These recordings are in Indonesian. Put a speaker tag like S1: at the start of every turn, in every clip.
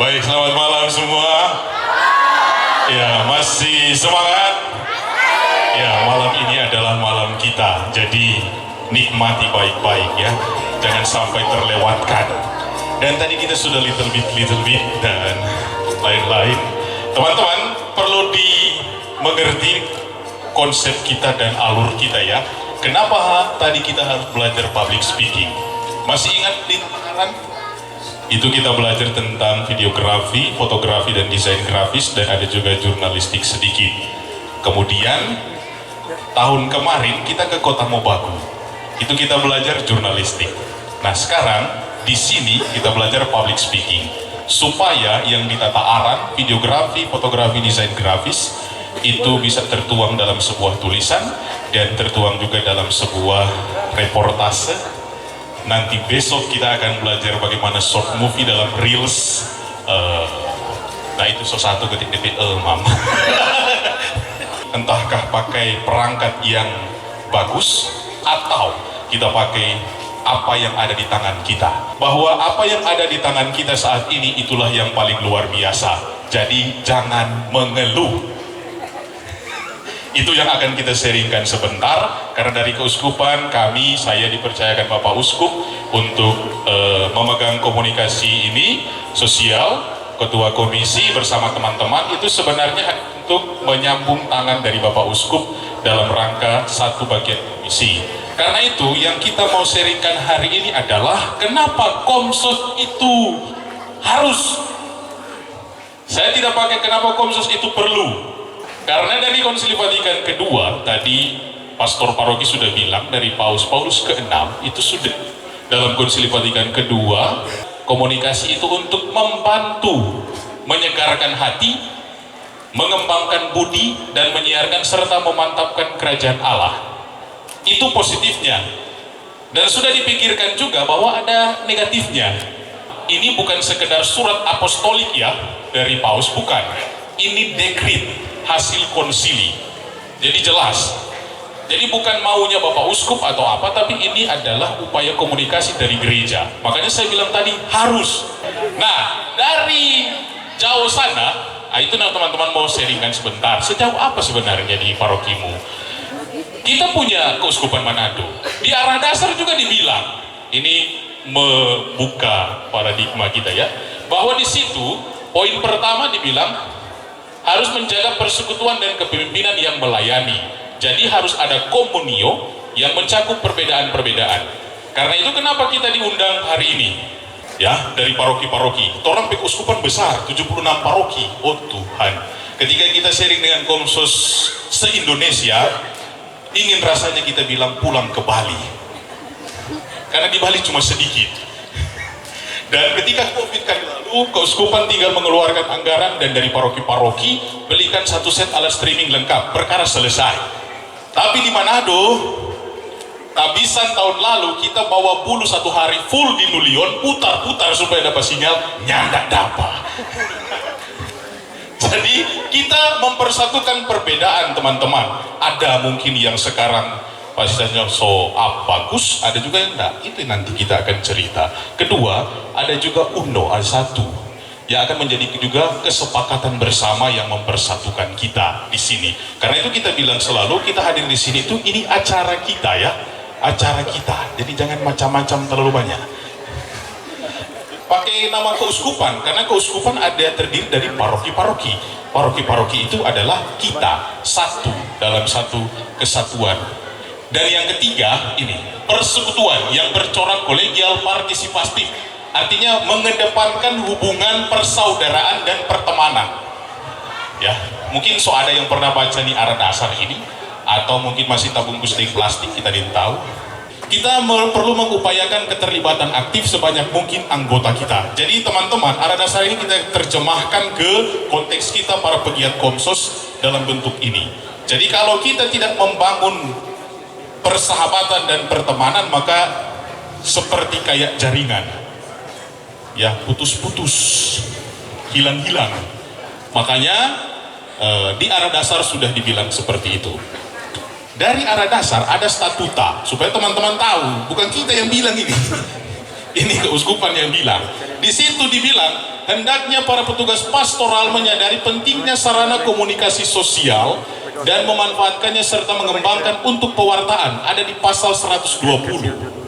S1: Baik, selamat malam semua. Ya, masih semangat? Ya, malam ini adalah malam kita. Jadi, nikmati baik-baik ya. Jangan sampai terlewatkan. Dan tadi kita sudah little bit dan lain-lain. Teman-teman, perlu dimengerti konsep kita dan alur kita ya. Kenapa tadi kita harus belajar public speaking? Masih ingat di Tangerang? Itu kita belajar tentang videografi, fotografi, dan desain grafis, dan ada juga jurnalistik sedikit. Kemudian tahun kemarin kita ke Kota Mobagu, itu kita belajar jurnalistik. Nah sekarang di sini kita belajar public speaking, supaya yang ditata arang, videografi, fotografi, desain grafis itu bisa tertuang dalam sebuah tulisan dan tertuang juga dalam sebuah reportase. Nanti besok kita akan belajar bagaimana short movie dalam reels. Nah itu sesuatu ketik-ketik mam. Entahkah pakai perangkat yang bagus atau kita pakai apa yang ada di tangan kita. Bahwa apa yang ada di tangan kita saat ini itulah yang paling luar biasa. Jadi jangan mengeluh. Itu yang akan kita sharingkan sebentar, karena dari keuskupan saya dipercayakan Bapak Uskup untuk memegang komunikasi ini sosial, ketua komisi bersama teman-teman itu sebenarnya untuk menyambung tangan dari Bapak Uskup dalam rangka satu bagian komisi. Karena itu yang kita mau sharingkan hari ini adalah kenapa Komsos itu harus. Saya tidak pakai kenapa Komsos itu perlu. Karena dari Konsili Vatikan kedua tadi Pastor Paroki sudah bilang dari Paus ke-6 itu sudah dalam Konsili Vatikan kedua komunikasi itu untuk membantu menyegarkan hati, mengembangkan budi dan menyiarkan serta memantapkan kerajaan Allah. Itu positifnya. Dan sudah dipikirkan juga bahwa ada negatifnya. Ini bukan sekedar surat apostolik ya dari Paus, bukan. Ini dekrit hasil konsili. Jadi jelas. Jadi bukan maunya Bapak Uskup atau apa, tapi ini adalah upaya komunikasi dari gereja. Makanya saya bilang tadi harus. Nah, dari jauh sana, itu teman-teman mau sharingkan sebentar. Sejauh apa sebenarnya di parokimu? Kita punya Keuskupan Manado. Di arah dasar juga dibilang. Ini membuka paradigma kita ya. Bahwa di situ poin pertama dibilang harus menjaga persekutuan dan kepemimpinan yang melayani. Jadi harus ada komunio yang mencakup perbedaan-perbedaan. Karena itu kenapa kita diundang hari ini? Ya, dari paroki-paroki. Orang keuskupan besar, 76 paroki. Oh Tuhan. Ketika kita sharing dengan Komsos se-Indonesia, ingin rasanya kita bilang pulang ke Bali. Karena di Bali cuma sedikit. Dan ketika COVID kan lalu, keuskupan tinggal mengeluarkan anggaran dan dari paroki-paroki belikan satu set alat streaming lengkap, perkara selesai. Tapi di Manado, habisan tahun lalu kita bawa bulu satu hari full di Nulion, putar-putar supaya dapat sinyal, nyandak dapat. Jadi kita mempersatukan perbedaan teman-teman. Ada mungkin yang sekarang pastinya bagus, ada juga yang enggak. Itu nanti kita akan cerita. Kedua, ada juga ada satu yang akan menjadi juga kesepakatan bersama yang mempersatukan kita di sini. Karena itu kita bilang selalu kita hadir di sini itu ini acara kita ya, acara kita. Jadi jangan macam-macam terlalu banyak. Pakai nama keuskupan karena keuskupan ada terdiri dari paroki-paroki. Paroki-paroki itu adalah kita satu dalam satu kesatuan. Dan yang ketiga ini persekutuan yang bercorak kolegial partisipatif, artinya mengedepankan hubungan persaudaraan dan pertemanan. Ya, mungkin ada yang pernah baca nih arah dasar ini, atau mungkin masih tabung gunting plastik, kita tidak tahu. Kita perlu mengupayakan keterlibatan aktif sebanyak mungkin anggota kita. Jadi teman-teman, arah dasar ini kita terjemahkan ke konteks kita para pegiat Komsos dalam bentuk ini. Jadi kalau kita tidak membangun persahabatan dan pertemanan, maka seperti kayak jaringan ya, putus-putus, hilang-hilang. Makanya di arah dasar sudah dibilang seperti itu. Dari arah dasar ada statuta, supaya teman-teman tahu, bukan kita yang bilang ini. Ini keuskupan yang bilang. Di situ dibilang hendaknya para petugas pastoral menyadari pentingnya sarana komunikasi sosial dan memanfaatkannya serta mengembangkan untuk pewartaan, ada di pasal 120.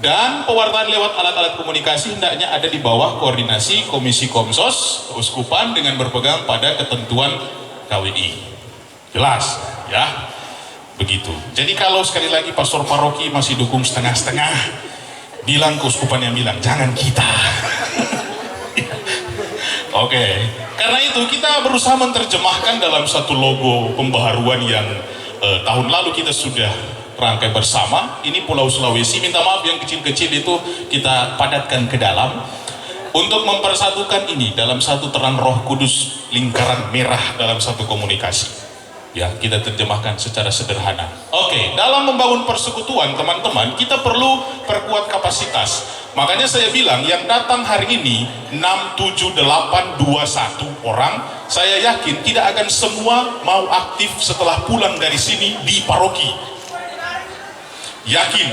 S1: Dan pewartaan lewat alat-alat komunikasi hendaknya ada di bawah koordinasi Komisi Komsos Keuskupan dengan berpegang pada ketentuan KWI. Jelas ya, begitu. Jadi kalau sekali lagi pastor paroki masih dukung setengah-setengah, bilang keuskupan yang bilang, jangan kita. Oke, karena itu kita berusaha menerjemahkan dalam satu logo pembaharuan yang tahun lalu kita sudah rangkai bersama. Ini Pulau Sulawesi, minta maaf yang kecil-kecil itu kita padatkan ke dalam untuk mempersatukan ini dalam satu terang Roh Kudus, lingkaran merah dalam satu komunikasi. Ya, kita terjemahkan secara sederhana. Oke, dalam membangun persekutuan teman-teman, kita perlu perkuat kapasitas. Makanya saya bilang yang datang hari ini 6, 7, 8, 21 orang, saya yakin tidak akan semua mau aktif setelah pulang dari sini di paroki. Yakin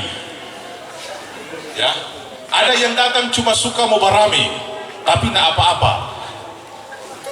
S1: ya, ada yang datang cuma suka mau barame tapi tidak apa-apa.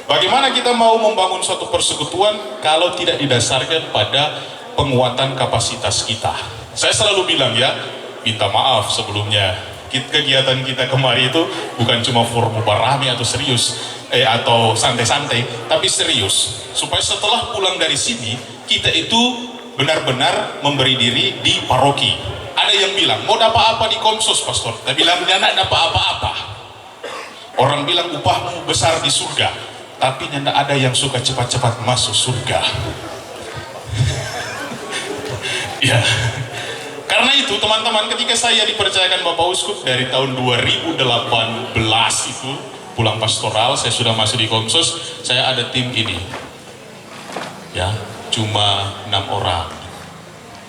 S1: Bagaimana kita mau membangun suatu persekutuan kalau tidak didasarkan pada penguatan kapasitas kita? Saya selalu bilang ya, minta maaf sebelumnya, kegiatan kita kemarin itu bukan cuma formu barame atau serius atau santai-santai, tapi serius, supaya setelah pulang dari sini kita itu benar-benar memberi diri di paroki. Ada yang bilang, mau dapat apa di Komsos, Pastor? Kita bilang, tidak dapat apa-apa. Orang bilang upahmu besar di surga, tapi tidak ada yang suka cepat-cepat masuk surga. Ya, karena itu teman-teman, ketika saya dipercayakan Bapak Uskup dari tahun 2018 itu, pulang pastoral, saya sudah masuk di Komsos, saya ada tim ini. Ya, cuma 6 orang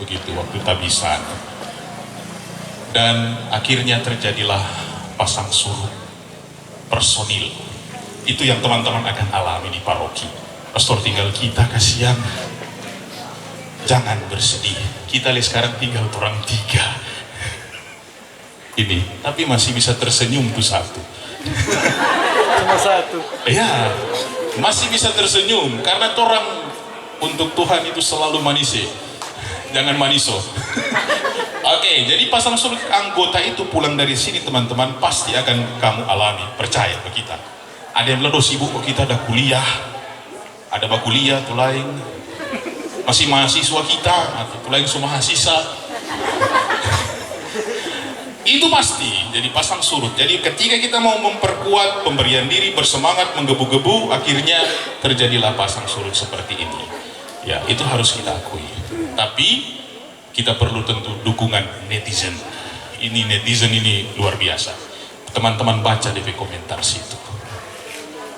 S1: begitu waktu tabisan, dan akhirnya terjadilah pasang surut personil. Itu yang teman-teman akan alami di paroki. Pastor, tinggal kita, kasihan, jangan bersedih, kita lihat sekarang tinggal orang 3 ini, tapi masih bisa tersenyum tuh satu. Cuma satu ya, masih bisa tersenyum karena orang untuk Tuhan itu selalu manis, jangan maniso. Oke, jadi pasang surut anggota itu pulang dari sini teman-teman pasti akan kamu alami, percaya ke kita. Ada yang ledos sibuk kok, kita ada kuliah, ada kuliah tuh lain, masih mahasiswa kita, atau tuh lain semua mahasiswa. Itu pasti jadi pasang surut. Jadi ketika kita mau memperkuat pemberian diri, bersemangat, menggebu-gebu, akhirnya terjadilah pasang surut seperti ini. Ya, itu harus kita akui. Tapi kita perlu tentu dukungan netizen. Ini netizen ini luar biasa. Teman-teman baca di komentar situ.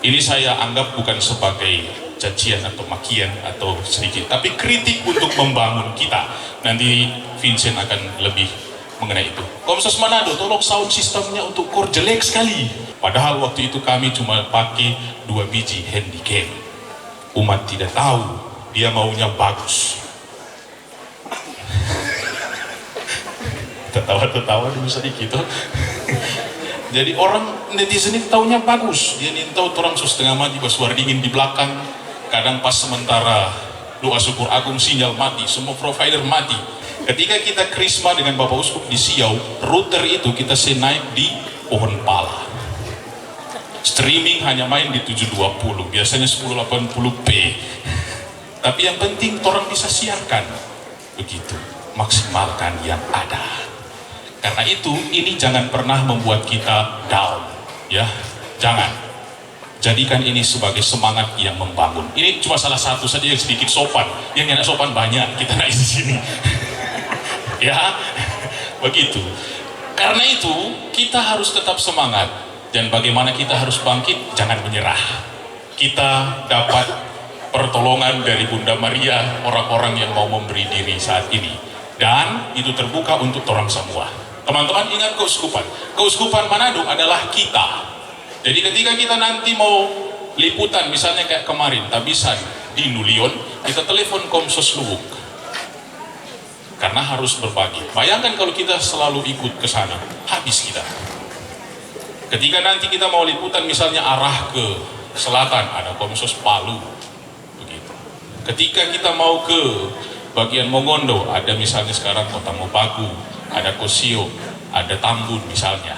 S1: Ini saya anggap bukan sebagai cacian atau makian atau sedikit, tapi kritik untuk membangun kita. Nanti Vincent akan lebih mengenai itu. Komsos Manado, tolong sound sistemnya untuk core jelek sekali. Padahal waktu itu kami cuma pakai 2 biji handycam. Umat tidak tahu, dia maunya bagus. Tertawa dulu sedikit. Jadi orang netizen itu taunya bagus, dia ini tahu orang setengah mati, bersuara dingin di belakang. Kadang pas sementara doa syukur agung sinyal mati, semua provider mati. Ketika kita krisma dengan Bapak Uskup di Siau, router itu kita naik di pohon pala. Streaming hanya main di 720, biasanya 1080p. Tapi yang penting orang bisa siarkan. Begitu, maksimalkan yang ada. Karena itu, ini jangan pernah membuat kita down, ya. Jangan. Jadikan ini sebagai semangat yang membangun. Ini cuma salah satu saja yang sedikit sopan. Yang enak sopan banyak, kita naik di sini. Ya, begitu. Karena itu, kita harus tetap semangat. Dan bagaimana kita harus bangkit, jangan menyerah. Kita dapat pertolongan dari Bunda Maria, orang-orang yang mau memberi diri saat ini. Dan itu terbuka untuk orang semua. Teman-teman ingat keuskupan. Keuskupan Manado adalah kita. Jadi ketika kita nanti mau liputan, misalnya kayak kemarin, tabisan di Nulion, kita telepon Komsos Luwuk. Karena harus berbagi. Bayangkan kalau kita selalu ikut ke sana, habis kita. Ketika nanti kita mau liputan misalnya arah ke selatan, ada Komsos Palu, begitu. Ketika kita mau ke bagian Mongondo, ada misalnya sekarang Kota Mobagu, ada Kosio, ada Tambun misalnya,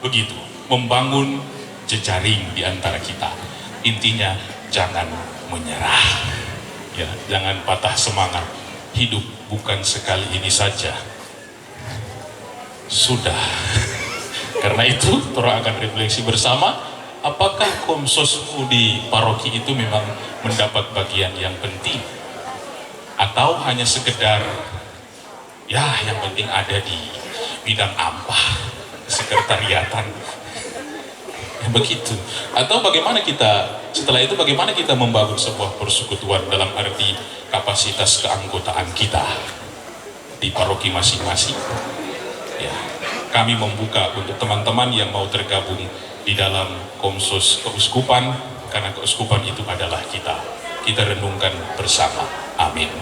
S1: begitu. Membangun jejaring di antara kita. Intinya jangan menyerah, ya, jangan patah semangat. Hidup bukan sekali ini saja, sudah. Karena itu, orang akan refleksi bersama, apakah Komsosku di paroki itu memang mendapat bagian yang penting? Atau hanya sekedar, ya yang penting ada di bidang ampah, sekretariatan, ya begitu. Atau bagaimana kita, setelah itu bagaimana kita membangun sebuah persekutuan dalam arti kapasitas keanggotaan kita di paroki masing-masing. Ya, kami membuka untuk teman-teman yang mau tergabung di dalam Komsos Keuskupan, karena keuskupan itu adalah kita. Kita renungkan bersama. Amin.